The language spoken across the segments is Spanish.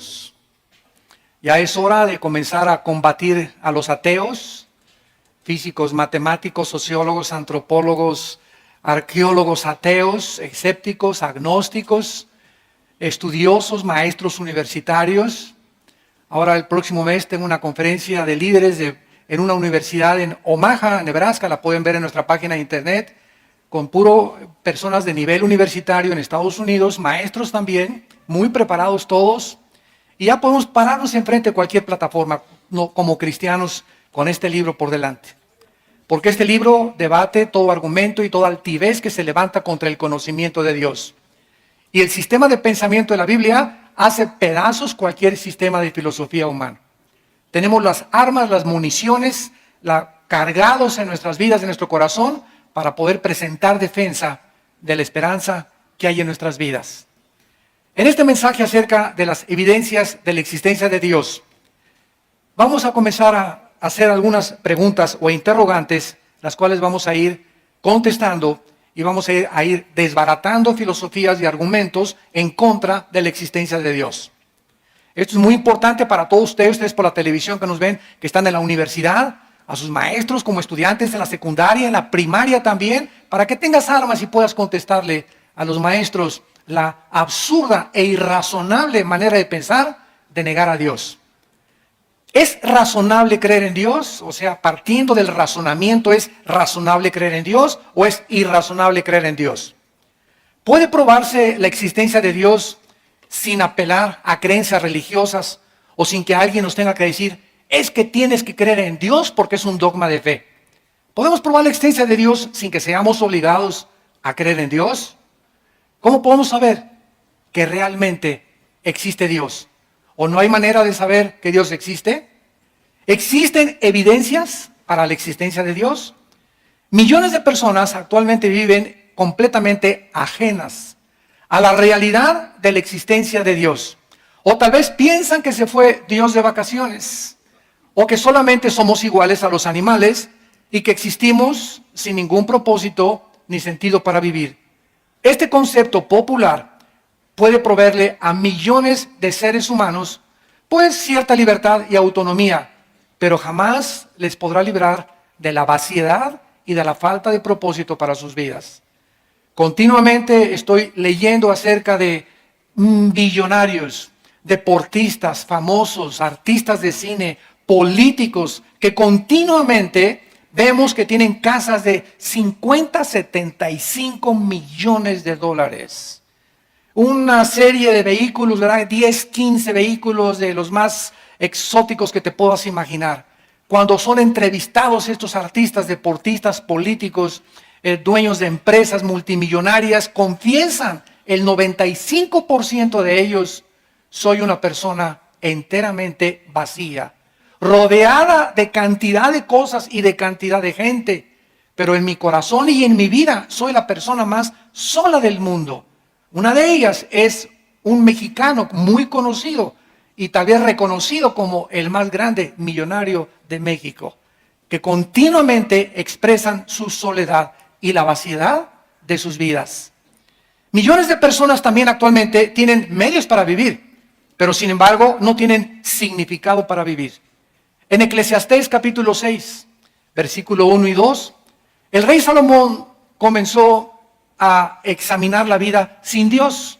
científicos. Ya es hora de comenzar a combatir a los ateos, físicos, matemáticos, sociólogos, antropólogos, arqueólogos ateos, escépticos, agnósticos, estudiosos, maestros universitarios. Ahora el próximo mes tengo una conferencia de líderes en una universidad en Omaha, Nebraska, la pueden ver en nuestra página de internet, con personas de nivel universitario en Estados Unidos, maestros también, muy preparados todos, y ya podemos pararnos enfrente de cualquier plataforma como cristianos con este libro por delante. Porque este libro debate todo argumento y toda altivez que se levanta contra el conocimiento de Dios. Y el sistema de pensamiento de la Biblia hace pedazos cualquier sistema de filosofía humana. Tenemos las armas, las municiones, cargados en nuestras vidas, en nuestro corazón, para poder presentar defensa de la esperanza que hay en nuestras vidas. En este mensaje acerca de las evidencias de la existencia de Dios, vamos a comenzar a hacer algunas preguntas o interrogantes, las cuales vamos a ir contestando y vamos a ir desbaratando filosofías y argumentos en contra de la existencia de Dios. Esto es muy importante para todos ustedes por la televisión que nos ven, que están en la universidad, a sus maestros como estudiantes en la secundaria, en la primaria también, para que tengas armas y puedas contestarle a los maestros la absurda e irrazonable manera de pensar de negar a Dios. ¿Es razonable creer en Dios? O sea, partiendo del razonamiento, ¿es razonable creer en Dios o es irrazonable creer en Dios? ¿Puede probarse la existencia de Dios sin apelar a creencias religiosas o sin que alguien nos tenga que decir, es que tienes que creer en Dios porque es un dogma de fe? ¿Podemos probar la existencia de Dios sin que seamos obligados a creer en Dios? ¿Cómo podemos saber que realmente existe Dios? ¿O no hay manera de saber que Dios existe? ¿Existen evidencias para la existencia de Dios? Millones de personas actualmente viven completamente ajenas a la realidad de la existencia de Dios. O tal vez piensan que se fue Dios de vacaciones, o que solamente somos iguales a los animales y que existimos sin ningún propósito ni sentido para vivir. Este concepto popular puede proveerle a millones de seres humanos pues cierta libertad y autonomía, pero jamás les podrá librar de la vaciedad y de la falta de propósito para sus vidas. Continuamente estoy leyendo acerca de billonarios, deportistas, famosos, artistas de cine, políticos, que continuamente vemos que tienen casas de 50, 75 millones de dólares. Una serie de vehículos, ¿verdad? 10, 15 vehículos de los más exóticos que te puedas imaginar. Cuando son entrevistados estos artistas, deportistas, políticos, dueños de empresas multimillonarias, confiesan el 95% de ellos, soy una persona enteramente vacía, rodeada de cantidad de cosas y de cantidad de gente, pero en mi corazón y en mi vida soy la persona más sola del mundo. Una de ellas es un mexicano muy conocido y tal vez reconocido como el más grande millonario de México, que continuamente expresan su soledad y la vaciedad de sus vidas. Millones de personas también actualmente tienen medios para vivir, pero sin embargo no tienen significado para vivir. En Eclesiastés capítulo 6, versículo 1 y 2, el rey Salomón comenzó a examinar la vida sin Dios,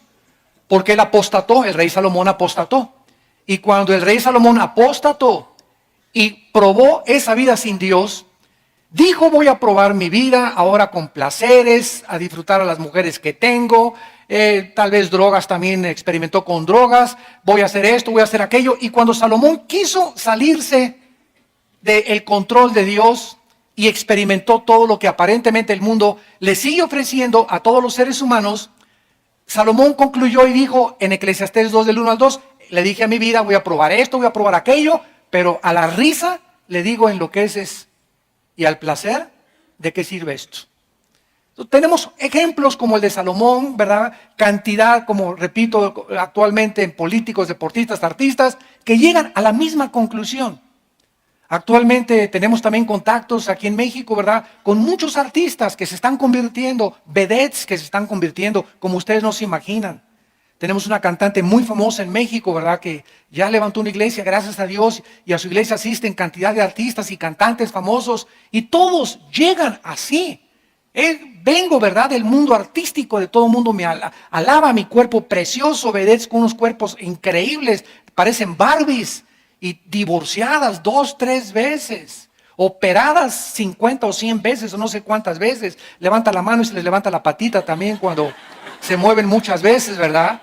porque él apostató, el rey Salomón apostató. Y cuando el rey Salomón apostató y probó esa vida sin Dios, dijo, voy a probar mi vida ahora con placeres, a disfrutar a las mujeres que tengo, tal vez drogas también experimentó con drogas, voy a hacer esto, voy a hacer aquello. Y cuando Salomón quiso salirse del control de Dios y experimentó todo lo que aparentemente el mundo le sigue ofreciendo a todos los seres humanos, Salomón concluyó y dijo en Eclesiastés 2 del 1 al 2, le dije a mi vida, voy a probar esto, voy a probar aquello, pero a la risa le digo enloqueces y al placer, ¿de qué sirve esto? Entonces, tenemos ejemplos como el de Salomón, ¿verdad? Cantidad, como repito, actualmente en políticos, deportistas, artistas, que llegan a la misma conclusión. Actualmente tenemos también contactos aquí en México, ¿verdad? Con muchos artistas que se están convirtiendo, vedettes que se están convirtiendo, como ustedes no se imaginan. Tenemos una cantante muy famosa en México, ¿verdad? Que ya levantó una iglesia, gracias a Dios, y a su iglesia asisten cantidad de artistas y cantantes famosos, y todos llegan así. Vengo, ¿verdad?, del mundo artístico, de todo el mundo me alaba mi cuerpo precioso, vedettes con unos cuerpos increíbles, parecen Barbies, y divorciadas 2, 3 veces. Operadas 50 o 100 veces o no sé cuántas veces. Levanta la mano y se les levanta la patita también cuando se mueven muchas veces, ¿verdad?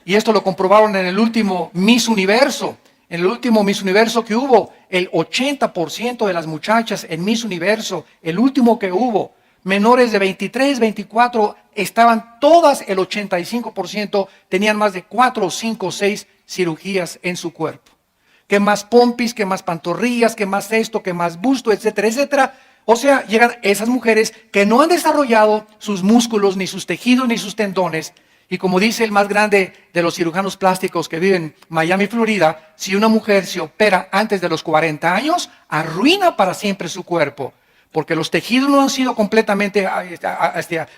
Y esto lo comprobaron en el último Miss Universo. En el último Miss Universo que hubo, el 80% de las muchachas en Miss Universo, el último que hubo, menores de 23, 24, estaban todas, el 85%, tenían más de 4, 5, 6 cirugías en su cuerpo. Que más pompis, que más pantorrillas, que más esto, que más busto, etcétera, etcétera. O sea, llegan esas mujeres que no han desarrollado sus músculos, ni sus tejidos, ni sus tendones. Y como dice el más grande de los cirujanos plásticos que vive en Miami, Florida, si una mujer se opera antes de los 40 años, arruina para siempre su cuerpo. Porque los tejidos no han sido completamente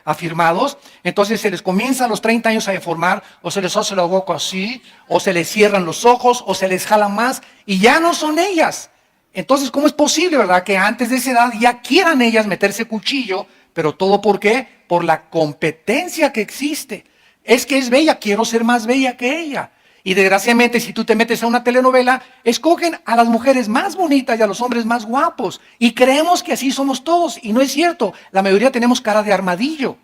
afirmados, entonces se les comienza a los 30 años a deformar, o se les hace la boca así, o se les cierran los ojos, o se les jala más, y ya no son ellas. Entonces, ¿cómo es posible, verdad, que antes de esa edad ya quieran ellas meterse cuchillo? Pero todo ¿por qué? Por la competencia que existe. Es que es bella, quiero ser más bella que ella. Y desgraciadamente, si tú te metes a una telenovela, escogen a las mujeres más bonitas y a los hombres más guapos. Y creemos que así somos todos. Y no es cierto. La mayoría tenemos cara de armadillo.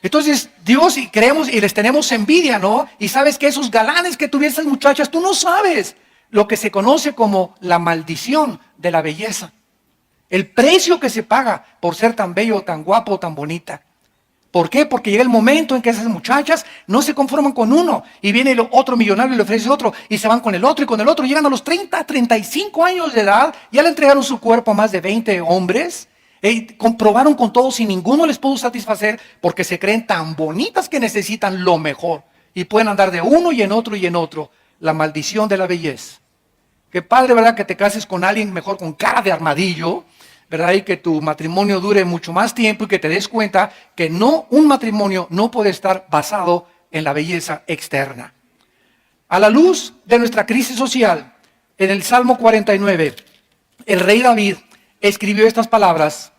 Entonces, Dios, y creemos y les tenemos envidia, ¿no? Y sabes que esos galanes que tuvieron esas muchachas, tú no sabes lo que se conoce como la maldición de la belleza. El precio que se paga por ser tan bello, tan guapo, tan bonita. ¿Por qué? Porque llega el momento en que esas muchachas no se conforman con uno y viene el otro millonario y le ofrece otro y se van con el otro y con el otro. Llegan a los 30, 35 años de edad, ya le entregaron su cuerpo a más de 20 hombres. Comprobaron con todos y ninguno les pudo satisfacer porque se creen tan bonitas que necesitan lo mejor. Y pueden andar de uno y en otro y en otro. La maldición de la belleza. Qué padre, ¿verdad? Que te cases con alguien mejor con cara de armadillo, ¿verdad? Y que tu matrimonio dure mucho más tiempo y que te des cuenta que un matrimonio no puede estar basado en la belleza externa. A la luz de nuestra crisis social, en el Salmo 49, el rey David escribió estas palabras.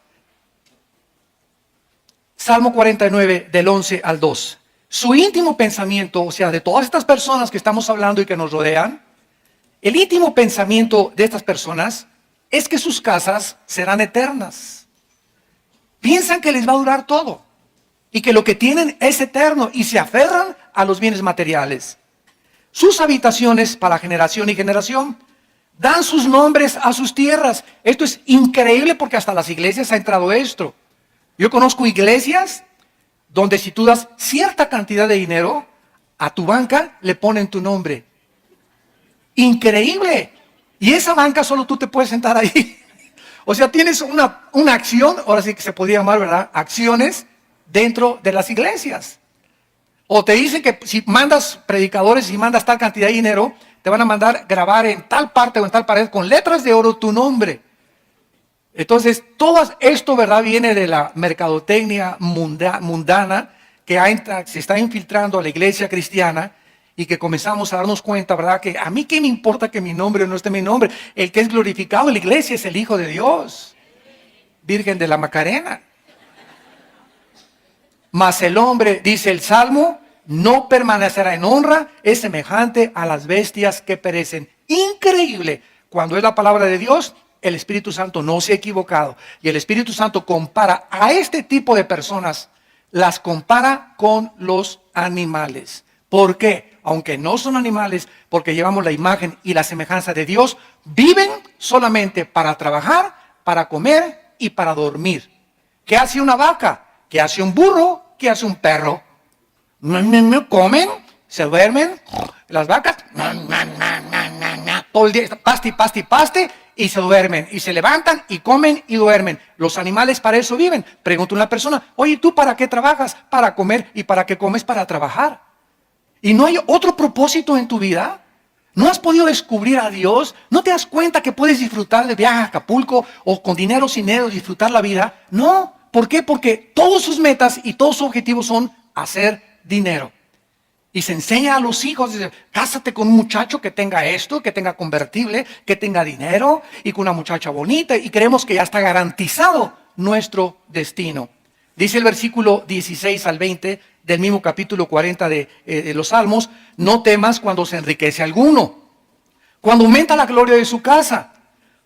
Salmo 49, del 11 al 2. Su íntimo pensamiento, o sea, de todas estas personas que estamos hablando y que nos rodean, el íntimo pensamiento de estas personas es que sus casas serán eternas. Piensan que les va a durar todo y que lo que tienen es eterno y se aferran a los bienes materiales. Sus habitaciones para generación y generación dan sus nombres a sus tierras. Esto es increíble porque hasta las iglesias ha entrado esto. Yo conozco iglesias donde si tú das cierta cantidad de dinero, a tu banca le ponen tu nombre. Increíble. Y esa banca solo tú te puedes sentar ahí. O sea, tienes una acción, ahora sí que se podría llamar, ¿verdad? Acciones dentro de las iglesias. O te dicen que si mandas predicadores y mandas tal cantidad de dinero, te van a mandar grabar en tal parte o en tal pared con letras de oro tu nombre. Entonces, todo esto, ¿verdad? Viene de la mercadotecnia mundana que se está infiltrando a la iglesia cristiana. Y que comenzamos a darnos cuenta, ¿verdad? Que a mí qué me importa que mi nombre no esté mi nombre. El que es glorificado en la iglesia es el Hijo de Dios. Virgen de la Macarena. Mas el hombre, dice el Salmo, no permanecerá en honra, es semejante a las bestias que perecen. Increíble. Cuando es la palabra de Dios, el Espíritu Santo no se ha equivocado. Y el Espíritu Santo compara a este tipo de personas, las compara con los animales. ¿Por qué? Aunque no son animales, porque llevamos la imagen y la semejanza de Dios, viven solamente para trabajar, para comer y para dormir. ¿Qué hace una vaca? ¿Qué hace un burro? ¿Qué hace un perro? Comen, se duermen, las vacas, todo el día, paste, y se duermen, y se levantan, y comen, y duermen. Los animales para eso viven. Pregunta una persona, oye, ¿tú para qué trabajas? Para comer, ¿y para qué comes? Para trabajar. ¿Y no hay otro propósito en tu vida? ¿No has podido descubrir a Dios? ¿No te das cuenta que puedes disfrutar del viaje a Acapulco o con dinero sin dinero disfrutar la vida? No. ¿Por qué? Porque todos sus metas y todos sus objetivos son hacer dinero. Y se enseña a los hijos, dice, cásate con un muchacho que tenga esto, que tenga convertible, que tenga dinero y con una muchacha bonita. Y creemos que ya está garantizado nuestro destino. Dice el versículo 16 al 20 del mismo capítulo 40 de los Salmos, no temas cuando se enriquece alguno, cuando aumenta la gloria de su casa,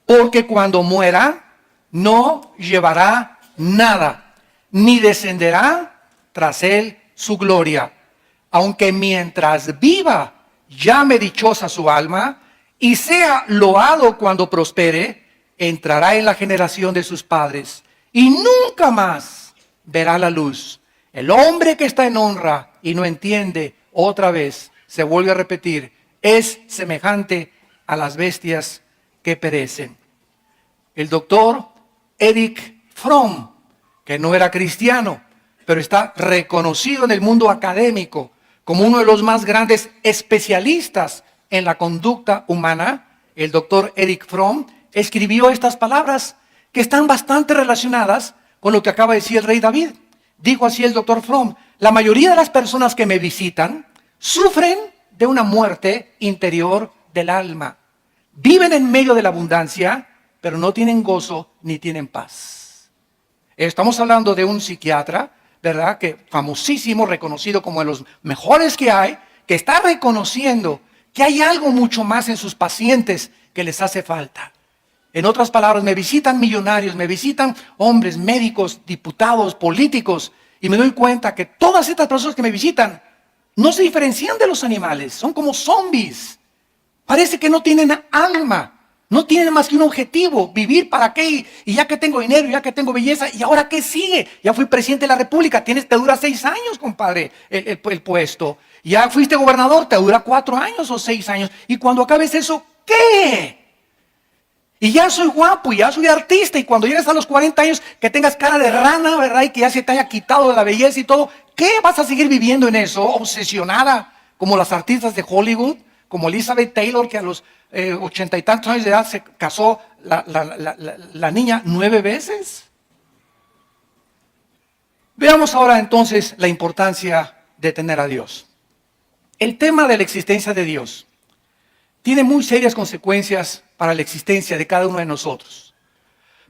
porque cuando muera no llevará nada, ni descenderá tras él su gloria. Aunque mientras viva, llame dichosa su alma y sea loado cuando prospere, entrará en la generación de sus padres y nunca más verá la luz. El hombre que está en honra y no entiende, otra vez se vuelve a repetir, es semejante a las bestias que perecen. El doctor Erich Fromm, que no era cristiano, pero está reconocido en el mundo académico como uno de los más grandes especialistas en la conducta humana, el doctor Erich Fromm escribió estas palabras que están bastante relacionadas con lo que acaba de decir el rey David. Dijo así el doctor Fromm, la mayoría de las personas que me visitan sufren de una muerte interior del alma. Viven en medio de la abundancia, pero no tienen gozo ni tienen paz. Estamos hablando de un psiquiatra, ¿verdad? Que famosísimo, reconocido como de los mejores que hay, que está reconociendo que hay algo mucho más en sus pacientes que les hace falta. En otras palabras, me visitan millonarios, me visitan hombres, médicos, diputados, políticos, y me doy cuenta que todas estas personas que me visitan no se diferencian de los animales, son como zombies. Parece que no tienen alma. No tienen más que un objetivo, vivir para qué, y ya que tengo dinero, ya que tengo belleza, ¿y ahora qué sigue? Ya fui presidente de la República, te dura 6 años, compadre, el puesto. Ya fuiste gobernador, te dura 4 años o 6 años. Y cuando acabes eso, ¿qué? Y ya soy guapo, y ya soy artista, y cuando llegues a los 40 años, que tengas cara de rana, ¿verdad? Y que ya se te haya quitado de la belleza y todo, ¿qué vas a seguir viviendo en eso? Obsesionada, como las artistas de Hollywood, como Elizabeth Taylor, que a los 80 y tantos años de edad se casó la niña 9 veces. Veamos ahora entonces la importancia de tener a Dios. El tema de la existencia de Dios tiene muy serias consecuencias para la existencia de cada uno de nosotros.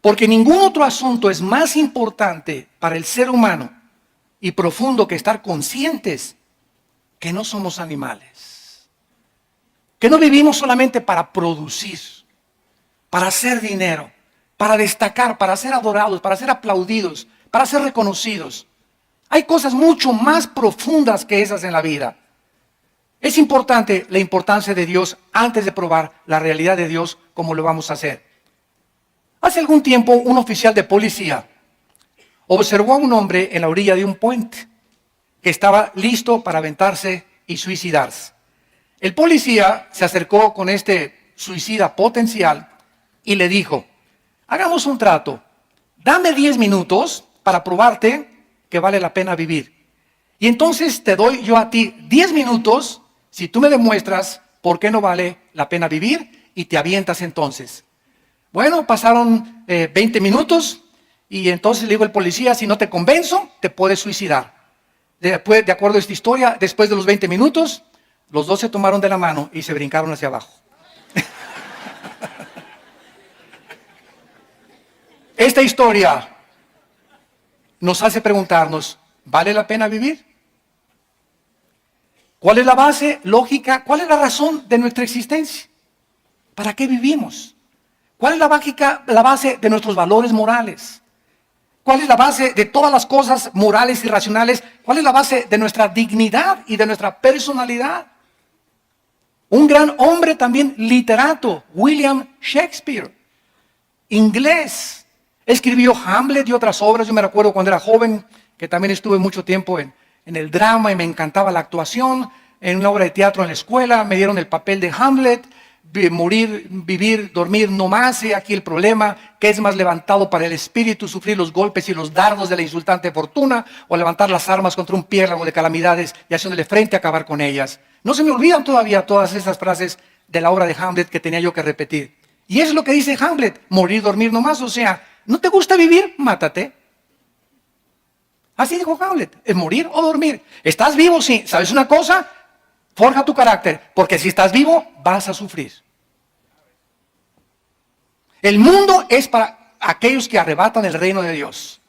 Porque ningún otro asunto es más importante para el ser humano y profundo que estar conscientes que no somos animales. Que no vivimos solamente para producir, para hacer dinero, para destacar, para ser adorados, para ser aplaudidos, para ser reconocidos. Hay cosas mucho más profundas que esas en la vida. Es importante la importancia de Dios antes de probar la realidad de Dios como lo vamos a hacer. Hace algún tiempo un oficial de policía observó a un hombre en la orilla de un puente que estaba listo para aventarse y suicidarse. El policía se acercó con este suicida potencial y le dijo, hagamos un trato, dame 10 minutos para probarte que vale la pena vivir. Y entonces te doy yo a ti 10 minutos si tú me demuestras por qué no vale la pena vivir y te avientas entonces. Bueno, pasaron 20 minutos y entonces le dijo el policía, si no te convenzo, te puedes suicidar. Después, de acuerdo a esta historia, después de los 20 minutos, los dos se tomaron de la mano y se brincaron hacia abajo. Esta historia nos hace preguntarnos, ¿vale la pena vivir? ¿Cuál es la base lógica? ¿Cuál es la razón de nuestra existencia? ¿Para qué vivimos? ¿Cuál es la base de nuestros valores morales? ¿Cuál es la base de todas las cosas morales y racionales? ¿Cuál es la base de nuestra dignidad y de nuestra personalidad? Un gran hombre también literato, William Shakespeare, inglés, escribió Hamlet y otras obras. Yo me recuerdo cuando era joven que también estuve mucho tiempo en el drama y me encantaba la actuación. En una obra de teatro en la escuela me dieron el papel de Hamlet. Morir, vivir, dormir, no más. Y aquí el problema, que es más levantado para el espíritu, sufrir los golpes y los dardos de la insultante fortuna, o levantar las armas contra un piélago de calamidades y haciéndole frente a acabar con ellas. No se me olvidan todavía todas esas frases de la obra de Hamlet que tenía yo que repetir. Y es lo que dice Hamlet, morir, dormir, no más. O sea, ¿no te gusta vivir? Mátate. Así dijo Hamlet, es morir o dormir. ¿Estás vivo? Sí. ¿Sabes una cosa? Forja tu carácter, porque si estás vivo, vas a sufrir. El mundo es para aquellos que arrebatan el reino de Dios.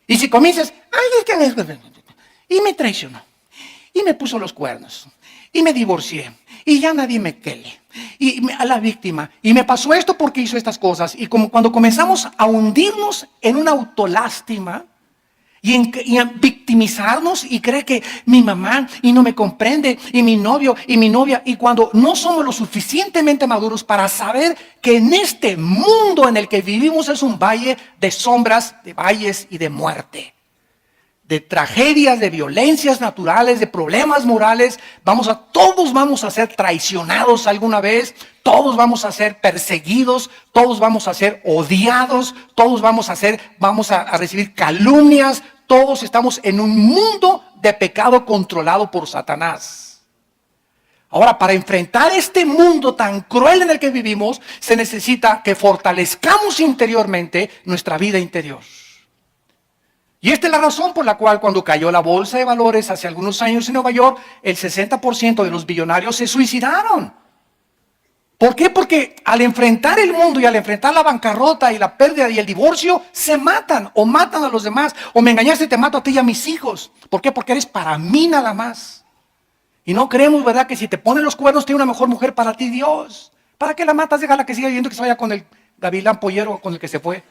Y si comienzas, ay, es que y me traicionó, y me puso los cuernos, y me divorcié, y ya nadie me quiere, a la víctima, y me pasó esto porque hizo estas cosas, y como cuando comenzamos a hundirnos en una autolástima, y en victimizarnos y creer que mi mamá y no me comprende, y mi novio y mi novia, y cuando no somos lo suficientemente maduros para saber que en este mundo en el que vivimos es un valle de sombras, de valles y de muerte, de tragedias, de violencias naturales, de problemas morales, todos vamos a ser traicionados alguna vez, todos vamos a ser perseguidos, todos vamos a ser odiados, todos vamos a recibir calumnias, todos estamos en un mundo de pecado controlado por Satanás. Ahora, para enfrentar este mundo tan cruel en el que vivimos, se necesita que fortalezcamos interiormente nuestra vida interior. Y esta es la razón por la cual cuando cayó la bolsa de valores hace algunos años en Nueva York, el 60% de los billonarios se suicidaron. ¿Por qué? Porque al enfrentar el mundo y al enfrentar la bancarrota y la pérdida y el divorcio, se matan o matan a los demás. O me engañaste y te mato a ti y a mis hijos. ¿Por qué? Porque eres para mí nada más. Y no creemos, ¿verdad?, que si te ponen los cuernos tiene una mejor mujer para ti, Dios. ¿Para qué la matas? Déjala que siga viviendo, que se vaya con el gavilán pollero con el que se fue.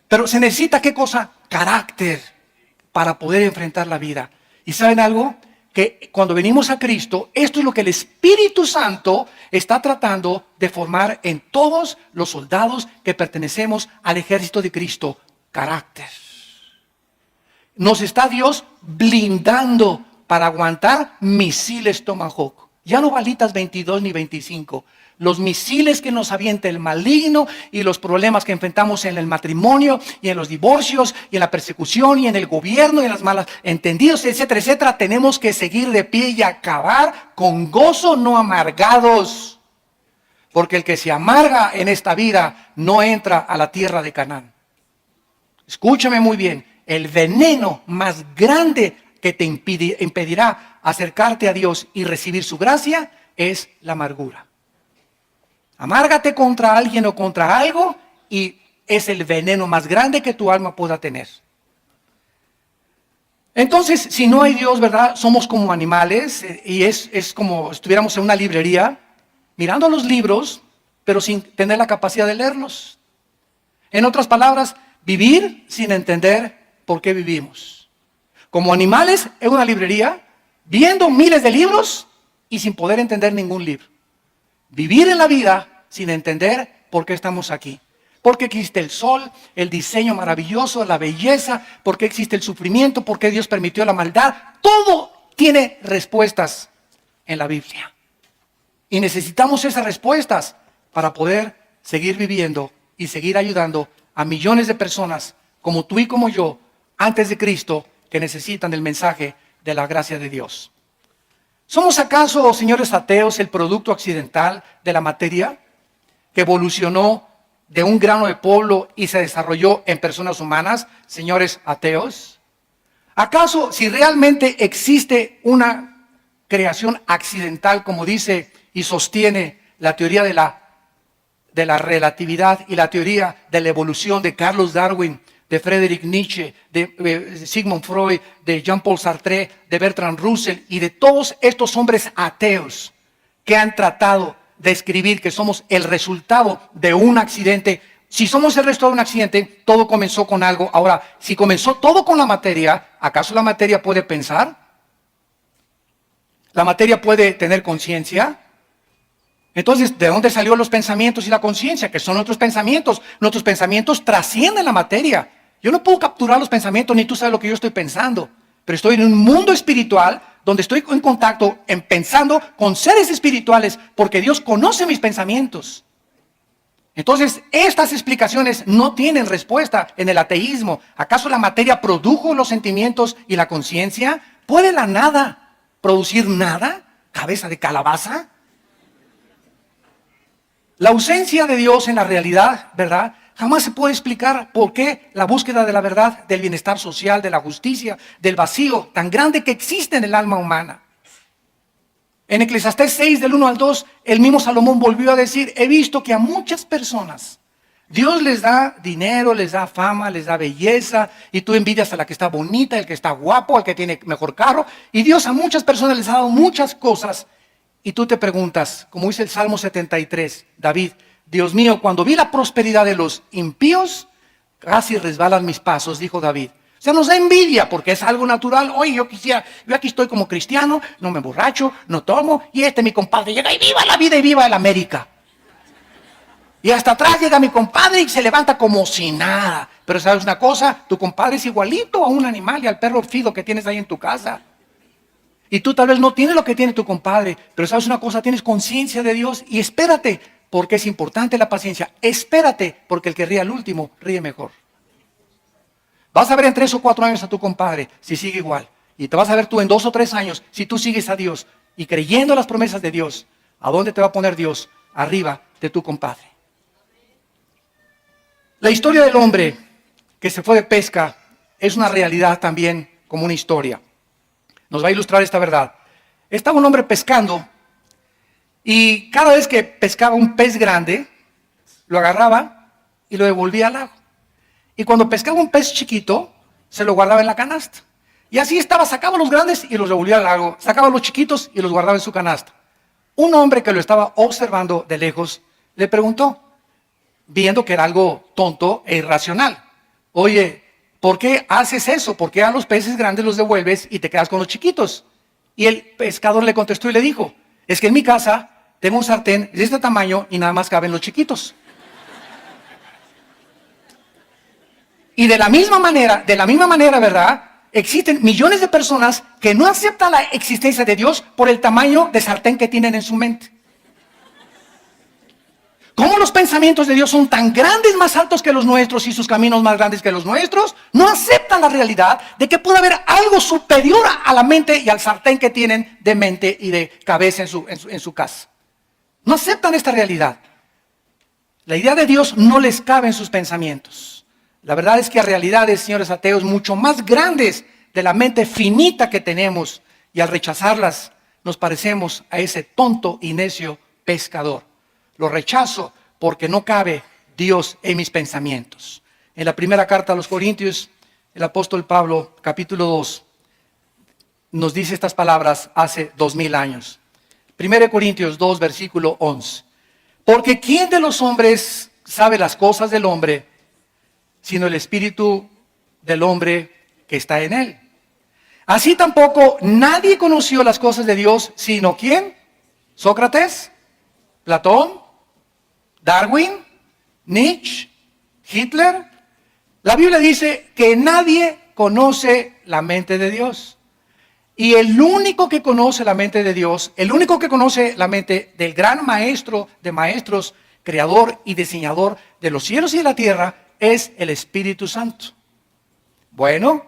Pero se necesita, ¿qué cosa? Carácter para poder enfrentar la vida. ¿Y saben algo? Que cuando venimos a Cristo, esto es lo que el Espíritu Santo está tratando de formar en todos los soldados que pertenecemos al ejército de Cristo. Carácter. Nos está Dios blindando para aguantar misiles Tomahawk. Ya no balitas 22 ni 25. Los misiles que nos avienta el maligno y los problemas que enfrentamos en el matrimonio y en los divorcios y en la persecución y en el gobierno y en las malas entendidos, etcétera, etcétera. Tenemos que seguir de pie y acabar con gozo, no amargados. Porque el que se amarga en esta vida no entra a la tierra de Canaán. Escúchame muy bien. El veneno más grande que te impedirá acercarte a Dios y recibir su gracia es la amargura. Amárgate contra alguien o contra algo y es el veneno más grande que tu alma pueda tener. Entonces, si no hay Dios, ¿verdad? Somos como animales y es como si estuviéramos en una librería mirando los libros, pero sin tener la capacidad de leerlos. En otras palabras, vivir sin entender por qué vivimos. Como animales en una librería, viendo miles de libros y sin poder entender ningún libro. Vivir en la vida sin entender por qué estamos aquí. ¿Por qué existe el sol, el diseño maravilloso, la belleza? ¿Por qué existe el sufrimiento? ¿Por qué Dios permitió la maldad? Todo tiene respuestas en la Biblia. Y necesitamos esas respuestas para poder seguir viviendo y seguir ayudando a millones de personas como tú y como yo, antes de Cristo, que necesitan el mensaje de la gracia de Dios. ¿Somos acaso, señores ateos, el producto accidental de la materia que evolucionó de un grano de polvo y se desarrolló en personas humanas, señores ateos? ¿Acaso, si realmente existe una creación accidental, como dice y sostiene la teoría de la relatividad y la teoría de la evolución de Carlos Darwin, de Friedrich Nietzsche, de Sigmund Freud, de Jean-Paul Sartre, de Bertrand Russell y de todos estos hombres ateos que han tratado de escribir que somos el resultado de un accidente? Si somos el resultado de un accidente, todo comenzó con algo. Ahora, si comenzó todo con la materia, ¿acaso la materia puede pensar? ¿La materia puede tener conciencia? Entonces, ¿de dónde salieron los pensamientos y la conciencia? Que son nuestros pensamientos. Nuestros pensamientos trascienden la materia. Yo no puedo capturar los pensamientos, ni tú sabes lo que yo estoy pensando. Pero estoy en un mundo espiritual donde estoy en contacto, pensando con seres espirituales, porque Dios conoce mis pensamientos. Entonces, estas explicaciones no tienen respuesta en el ateísmo. ¿Acaso la materia produjo los sentimientos y la conciencia? ¿Puede la nada producir nada? ¿Cabeza de calabaza? La ausencia de Dios en la realidad, ¿verdad?, Jamás se puede explicar por qué la búsqueda de la verdad, del bienestar social, de la justicia, del vacío tan grande que existe en el alma humana. En Eclesiastés 6, del 1 al 2, el mismo Salomón volvió a decir, he visto que a muchas personas Dios les da dinero, les da fama, les da belleza, y tú envidias a la que está bonita, el que está guapo, al que tiene mejor carro, y Dios a muchas personas les ha dado muchas cosas, y tú te preguntas, como dice el Salmo 73, David, Dios mío, cuando vi la prosperidad de los impíos, casi resbalan mis pasos, dijo David. O sea, nos da envidia porque es algo natural. Oye, yo aquí estoy como cristiano, no me emborracho, no tomo, y mi compadre llega y viva la vida y viva el América. Y hasta atrás llega mi compadre y se levanta como si nada. Pero ¿sabes una cosa? Tu compadre es igualito a un animal y al perro fido que tienes ahí en tu casa. Y tú tal vez no tienes lo que tiene tu compadre, pero ¿sabes una cosa? Tienes conciencia de Dios y espérate, porque es importante la paciencia. Espérate, porque el que ríe al último, ríe mejor. Vas a ver en 3 o 4 años a tu compadre si sigue igual. Y te vas a ver tú en 2 o 3 años si tú sigues a Dios y creyendo las promesas de Dios. ¿A dónde te va a poner Dios? Arriba de tu compadre. La historia del hombre que se fue de pesca es una realidad también como una historia. Nos va a ilustrar esta verdad. Estaba un hombre pescando y cada vez que pescaba un pez grande, lo agarraba y lo devolvía al lago. Y cuando pescaba un pez chiquito, se lo guardaba en la canasta. Y así estaba, sacaba los grandes y los devolvía al lago, sacaba los chiquitos y los guardaba en su canasta. Un hombre que lo estaba observando de lejos le preguntó, viendo que era algo tonto e irracional, oye, ¿por qué haces eso? ¿Por qué a los peces grandes los devuelves y te quedas con los chiquitos? Y el pescador le contestó y le dijo, es que en mi casa tengo un sartén de este tamaño y nada más caben los chiquitos. Y de la misma manera, ¿verdad? Existen millones de personas que no aceptan la existencia de Dios por el tamaño de sartén que tienen en su mente. ¿Cómo los pensamientos de Dios son tan grandes, más altos que los nuestros y sus caminos más grandes que los nuestros? No aceptan la realidad de que puede haber algo superior a la mente y al sartén que tienen de mente y de cabeza en su casa. No aceptan esta realidad. La idea de Dios no les cabe en sus pensamientos. La verdad es que hay realidades, señores ateos, mucho más grandes de la mente finita que tenemos, y al rechazarlas nos parecemos a ese tonto y necio pescador. Lo rechazo porque no cabe Dios en mis pensamientos. En la primera carta a los Corintios, el apóstol Pablo, capítulo 2, nos dice estas palabras hace 2000 años. 1 Corintios 2, versículo 11. Porque ¿quién de los hombres sabe las cosas del hombre, sino el espíritu del hombre que está en él? Así tampoco nadie conoció las cosas de Dios, sino ¿quién? Sócrates, Platón, Darwin, Nietzsche, Hitler. La Biblia dice que nadie conoce la mente de Dios. Y el único que conoce la mente de Dios, el único que conoce la mente del gran maestro de maestros, creador y diseñador de los cielos y de la tierra, es el Espíritu Santo. Bueno,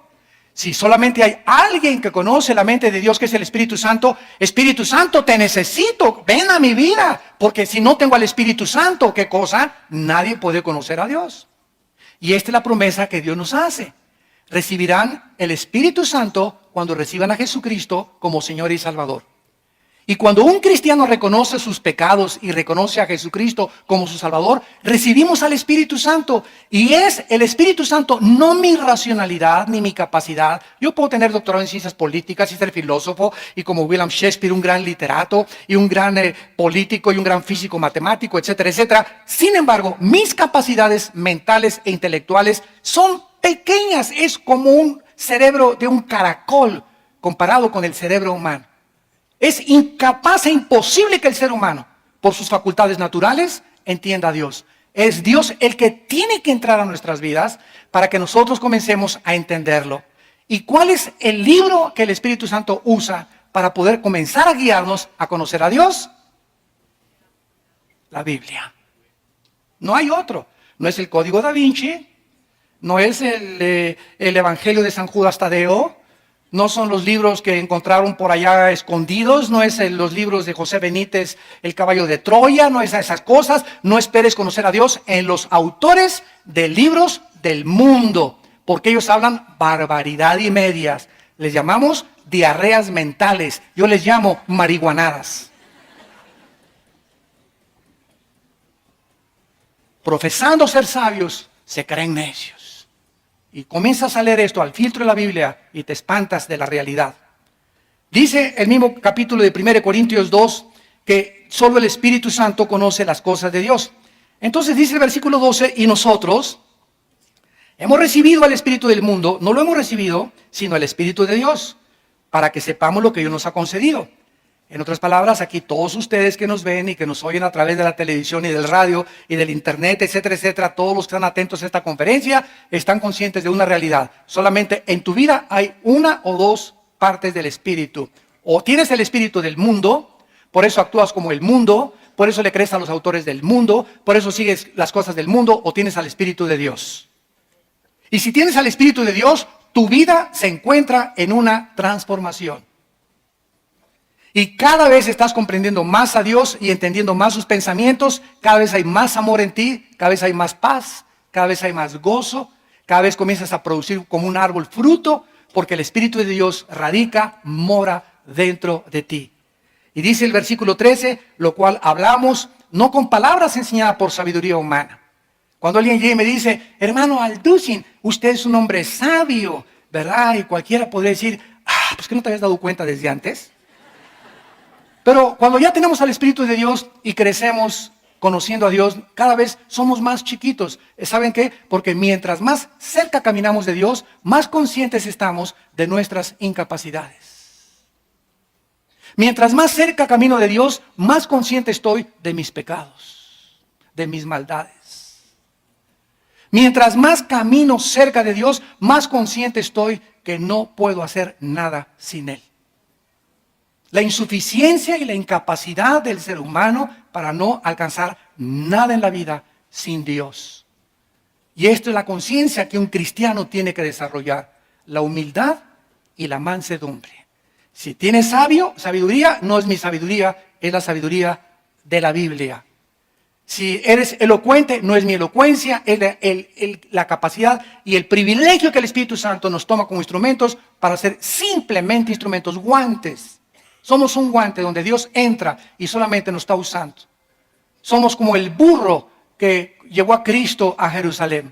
si solamente hay alguien que conoce la mente de Dios, que es el Espíritu Santo, Espíritu Santo, te necesito, ven a mi vida, porque si no tengo al Espíritu Santo, ¿qué cosa? Nadie puede conocer a Dios. Y esta es la promesa que Dios nos hace. Recibirán el Espíritu Santo cuando reciban a Jesucristo como Señor y Salvador. Y cuando un cristiano reconoce sus pecados y reconoce a Jesucristo como su Salvador, recibimos al Espíritu Santo. Y es el Espíritu Santo, no mi racionalidad ni mi capacidad. Yo puedo tener doctorado en ciencias políticas y ser filósofo, y como William Shakespeare, un gran literato, y un gran político, y un gran físico matemático, etcétera, etcétera. Sin embargo, mis capacidades mentales e intelectuales son pequeñas. Es como un cerebro de un caracol comparado con el cerebro humano. Es incapaz e imposible que el ser humano, por sus facultades naturales, entienda a Dios. Es Dios el que tiene que entrar a nuestras vidas para que nosotros comencemos a entenderlo. ¿Y cuál es el libro que el Espíritu Santo usa para poder comenzar a guiarnos a conocer a Dios? La Biblia. No hay otro. No es el Código Da Vinci, no es el Evangelio de San Judas Tadeo, No son los libros que encontraron por allá escondidos, no es los libros de José Benítez, El caballo de Troya, no es esas cosas. No esperes conocer a Dios en los autores de libros del mundo, porque ellos hablan barbaridad y medias. Les llamamos diarreas mentales, yo les llamo marihuanadas. Profesando ser sabios, se creen necios. Y comienzas a leer esto al filtro de la Biblia y te espantas de la realidad. Dice el mismo capítulo de 1 Corintios 2 que solo el Espíritu Santo conoce las cosas de Dios. Entonces dice el versículo 12, y nosotros hemos recibido al Espíritu del mundo, no lo hemos recibido, sino el Espíritu de Dios, para que sepamos lo que Dios nos ha concedido. En otras palabras, aquí todos ustedes que nos ven y que nos oyen a través de la televisión y del radio y del internet, etcétera, etcétera, todos los que están atentos a esta conferencia están conscientes de una realidad. Solamente en tu vida hay una o dos partes del Espíritu. O tienes el Espíritu del mundo, por eso actúas como el mundo, por eso le crees a los autores del mundo, por eso sigues las cosas del mundo, o tienes al Espíritu de Dios. Y si tienes al Espíritu de Dios, tu vida se encuentra en una transformación. Y cada vez estás comprendiendo más a Dios y entendiendo más sus pensamientos. Cada vez hay más amor en ti, cada vez hay más paz, cada vez hay más gozo. Cada vez comienzas a producir como un árbol fruto, porque el Espíritu de Dios radica, mora dentro de ti. Y dice el versículo 13, lo cual hablamos no con palabras enseñadas por sabiduría humana. Cuando alguien llega y me dice, hermano Alducin, usted es un hombre sabio, ¿verdad? Y cualquiera podría decir, pues que no te habías dado cuenta desde antes. Pero cuando ya tenemos al Espíritu de Dios y crecemos conociendo a Dios, cada vez somos más chiquitos. ¿Saben qué? Porque mientras más cerca caminamos de Dios, más conscientes estamos de nuestras incapacidades. Mientras más cerca camino de Dios, más consciente estoy de mis pecados, de mis maldades. Mientras más camino cerca de Dios, más consciente estoy que no puedo hacer nada sin Él. La insuficiencia y la incapacidad del ser humano para no alcanzar nada en la vida sin Dios. Y esto es la conciencia que un cristiano tiene que desarrollar. La humildad y la mansedumbre. Si tienes sabiduría, no es mi sabiduría, es la sabiduría de la Biblia. Si eres elocuente, no es mi elocuencia, es la capacidad y el privilegio que el Espíritu Santo nos toma como instrumentos para ser simplemente instrumentos, guantes. Somos un guante donde Dios entra y solamente nos está usando. Somos como el burro que llevó a Cristo a Jerusalén.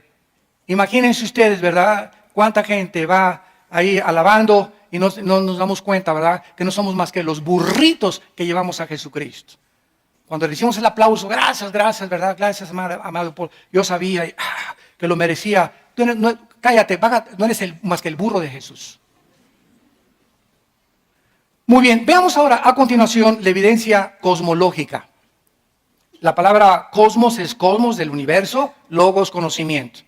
Imagínense ustedes, ¿verdad? Cuánta gente va ahí alabando y no nos damos cuenta, ¿verdad? Que no somos más que los burritos que llevamos a Jesucristo. Cuando le hicimos el aplauso, gracias, ¿verdad? Gracias, amado Paul. Yo sabía que lo merecía. Cállate, no eres más que el burro de Jesús. Muy bien, veamos ahora a continuación la evidencia cosmológica. La palabra cosmos es cosmos del universo, logos, conocimiento.